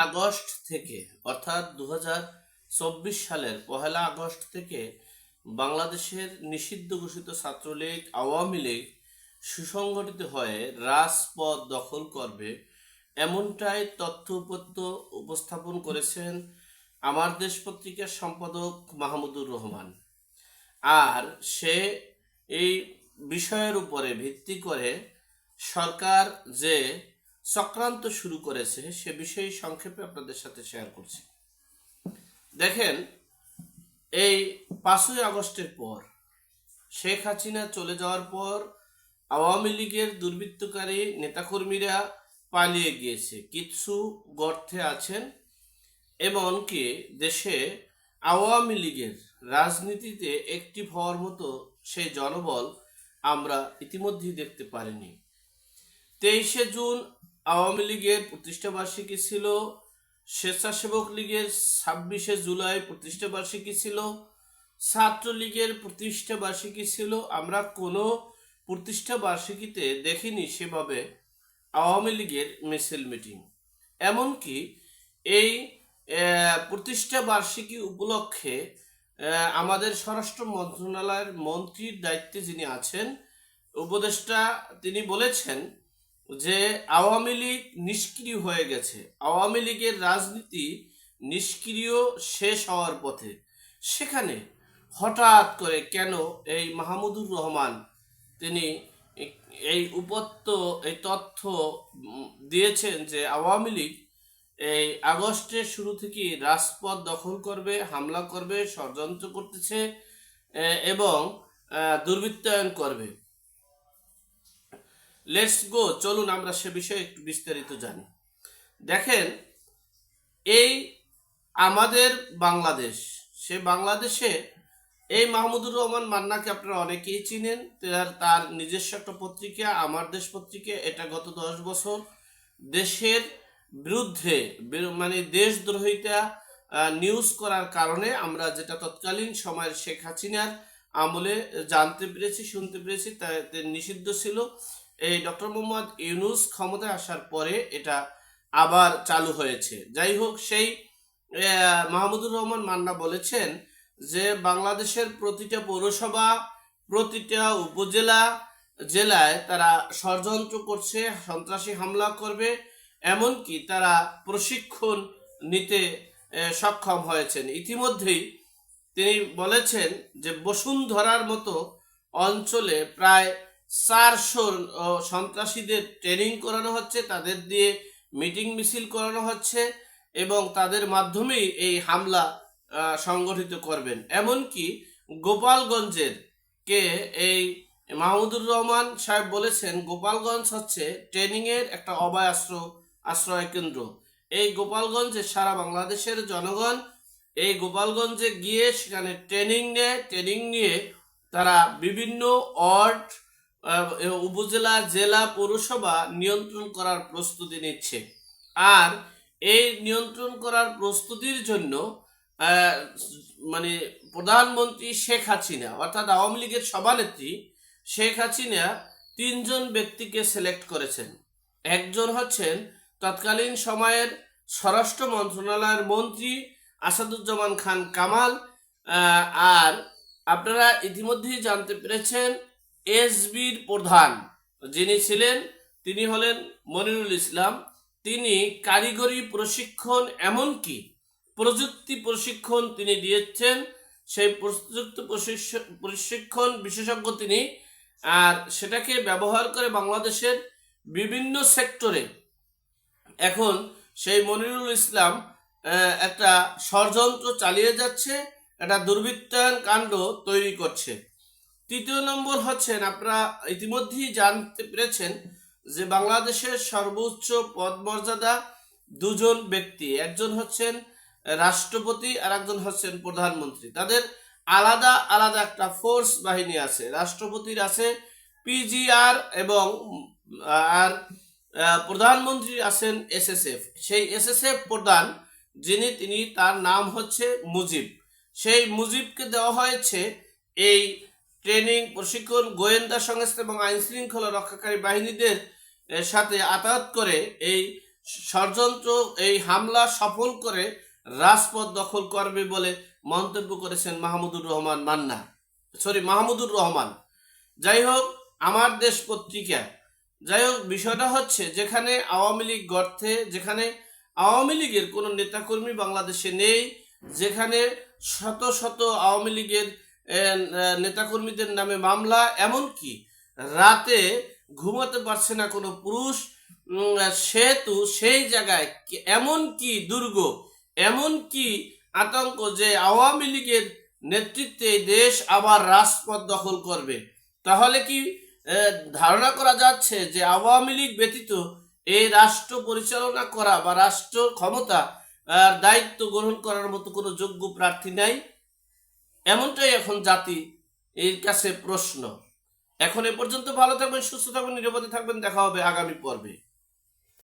August থেকে অর্থাৎ 2024 সালের 1 আগস্ট থেকে বাংলাদেশের নিষিদ্ধ ঘোষিত ছাত্রলীগ আওয়ামী লীগ সুসংগঠিত হয়ে রাজপথ দখল করবে, এমনটাই তথ্য উপস্থাপন করেছেন আমার দেশ পত্রিকার সম্পাদক মাহমুদুর রহমান। আর সে এই বিষয়ের উপরে ভিত্তি করে সরকার যে চক্রান্ত শুরু করেছে সে বিষয়ে সংক্ষেপে আপনাদের সাথে শেয়ার করছি। দেখেন, এই 5ই আগস্টের পর শেখ হাসিনা চলে যাওয়ার পর আওয়ামী লীগের দুর্বৃত্তকারী নেতাকর্মীরা পালিয়ে গিয়েছে, কিছু গর্তে আছেন, এমনকি দেশে আওয়ামী লীগের রাজনীতিতে অ্যাক্টিভ হওয়ার মতো সেই জনবল আমরা ইতিমধ্যেই দেখতে পারিনি। 23শে জুন আওয়ামী লীগের প্রতিষ্ঠাবার্ষিকী ছিল, স্বেচ্ছাসেবক লীগের 26শে জুলাই প্রতিষ্ঠাবার্ষিকী ছিল, ছাত্রলীগের প্রতিষ্ঠাবার্ষিকী ছিল। আমরা কোনো প্রতিষ্ঠাবার্ষিকীতে দেখিনি সেভাবে আওয়ামী লীগের মিছিল মিটিং। এমনকি এই প্রতিষ্ঠাবার্ষিকী উপলক্ষে আমাদের স্বরাষ্ট্র মন্ত্রণালয়ের মন্ত্রীর দায়িত্বে যিনি আছেন, উপদেষ্টা, তিনি বলেছেন যে আওয়ামী লীগ নিষ্ক্রিয় হয়ে গেছে, আওয়ামী লীগের রাজনীতি নিষ্ক্রিয়, শেষ হওয়ার পথে। সেখানে হঠাৎ করে কেন এই মাহমুদুর রহমান তিনি এই তথ্য দিয়েছেন যে আওয়ামী লীগ এই আগস্টের শুরু থেকে রাজপথ দখল করবে, হামলা করবে, ষড়যন্ত্র করতেছে এবং দুর্বৃত্তায়ন করবে। লেটস গো, চলুন আমরা সে বিষয়ে একটু বিস্তারিত জানি। দেখেন, এই আমাদের বাংলাদেশ, সে বাংলাদেশে এই মাহমুদুর রহমান মান্নাকে আপনারা অনেকেই চিনেন। তার নিজস্ব একটা পত্রিকা আমার দেশ পত্রিকা, এটা গত 10 বছর দেশের বিরুদ্ধে মানে দেশদ্রোহিতা নিউজ করার কারণে আমরা যেটা তৎকালীন সময়ের শেখ হাসিনার আমলে জানতে পেরেছি, শুনতে পেরেছি, তাতে নিষিদ্ধ ছিল। এই ডক্টর মোহাম্মদ ইউনূস ক্ষমতায় আসার পরে এটা আবার চালু হয়েছে। যাই হোক, সেই মাহমুদুর রহমান মান্না বলেছেন যে বাংলাদেশের প্রতিটা পৌরসভা, প্রতিটা উপজেলা, জেলায় তারা ষড়যন্ত্র করছে, সন্ত্রাসী হামলা করবে, এমনকি তারা প্রশিক্ষণ নিতে সক্ষম হয়েছেন। ইতিমধ্যেই তিনি বলেছেন যে বসুন্ধরার মতো অঞ্চলে প্রায় 400 সন্ত্রাসীদের ট্রেনিং করানো হচ্ছে, তাদের দিয়ে মিটিং মিছিল করানো হচ্ছে এবং তাদের মাধ্যমেই এই হামলা সংগঠিত করবেন। এমনকি গোপালগঞ্জের এই মাহমুদুর রহমান সাহেব বলেছেন গোপালগঞ্জ হচ্ছে ট্রেনিংয়ের একটা অভয় আশ্রয় কেন্দ্র। এই গোপালগঞ্জে সারা বাংলাদেশের জনগণ এই গোপালগঞ্জে গিয়ে সেখানে ট্রেনিং নিয়ে তারা বিভিন্ন ওয়ার্ড, উপজেলা, জেলা, পৌরসভা নিয়ন্ত্রণ করার প্রস্তুতি নিচ্ছে। আর এই নিয়ন্ত্রণ করার প্রস্তুতির জন্য মানে প্রধানমন্ত্রী শেখ হাসিনা অর্থাৎ আওয়ামী লীগের সভানেত্রী শেখ হাসিনা 3 জন ব্যক্তিকে সিলেক্ট করেছেন। একজন হচ্ছেন তৎকালীন সময়ের স্বরাষ্ট্র মন্ত্রণালয়ের মন্ত্রী আসাদুজ্জামান খান কামাল, আর আপনারা ইতিমধ্যেই জানতে পেরেছেন এসবির প্রধান যিনি ছিলেন তিনি হলেন মনিরুল ইসলাম। তিনি কারিগরি প্রশিক্ষণ এমনকি প্রযুক্তি প্রশিক্ষণ তিনি দিয়েছেন, সেই প্রযুক্তি প্রশিক্ষণ বিশেষজ্ঞ তিনি, আর সেটাকে ব্যবহার করে বাংলাদেশের বিভিন্ন সেক্টরে এখন সেই মনিরুল ইসলাম একটা ষড়যন্ত্র চালিয়ে যাচ্ছে, একটা দুর্বৃত্তায়ন কাণ্ড তৈরি করছে। 3 নম্বর হচ্ছেন, আপনারা ইতিমধ্যেই জানতে পেরেছেন যে বাংলাদেশের সর্বোচ্চ পদমর্যাদা 2 জন ব্যক্তি, একজন হচ্ছেন রাষ্ট্রপতি আর একজন হচ্ছেন প্রধানমন্ত্রী। তাদের আলাদা আলাদা একটা ফোর্স বাহিনী আছে। রাষ্ট্রপতির আছে পিজিআর এবং আর প্রধানমন্ত্রী আছেন এসএসএফ। সেই এসএসএফ প্রধান তিনি তার নাম হচ্ছে মুজিব। সেই মুজিবকে দেওয়া হয়েছে এই ট্রেনিং, প্রশিক্ষণ, গোয়েন্দা সংস্থা এবং আইন শৃঙ্খলা রক্ষাকারী বাহিনীদের সাথে আতায়াত করে এই ষড়যন্ত্র এই হামলা সফল করে রাজপথ দখল করবে বলে মন্তব্য করেছেন মাহমুদুর রহমান। যাই হোক, আমার দেশ পত্রিকা, যাই হোক, বিষয়টা হচ্ছে যেখানে আওয়ামী লীগ গর্তে, যেখানে আওয়ামী লীগের কোনো নেতাকর্মী বাংলাদেশে নেই, যেখানে শত শত আওয়ামী লীগের নেতাকর্মীদের নামে মামলা, এমনকি রাতে ঘুমাতে পারছে না কোনো পুরুষ, সেহেতু সেই জায়গায় এমন কি দুর্গ, এমন কি আতঙ্ক যে আওয়ামী লীগের নেতৃত্বে এই দেশ আবার রাজপথ দখল করবে। তাহলে কি ধারণা করা যাচ্ছে যে আওয়ামী লীগ ব্যতীত এই রাষ্ট্র পরিচালনা করা বা রাষ্ট্র ক্ষমতা দায়িত্ব গ্রহণ করার মতো কোনো যোগ্য প্রার্থী নাই? এমনটাই এখন জাতি এর কাছে প্রশ্ন। এখন এ পর্যন্ত ভালো থাকবেন, সুস্থ থাকবেন, নিরাপদে থাকবেন। দেখা হবে আগামী পর্বে।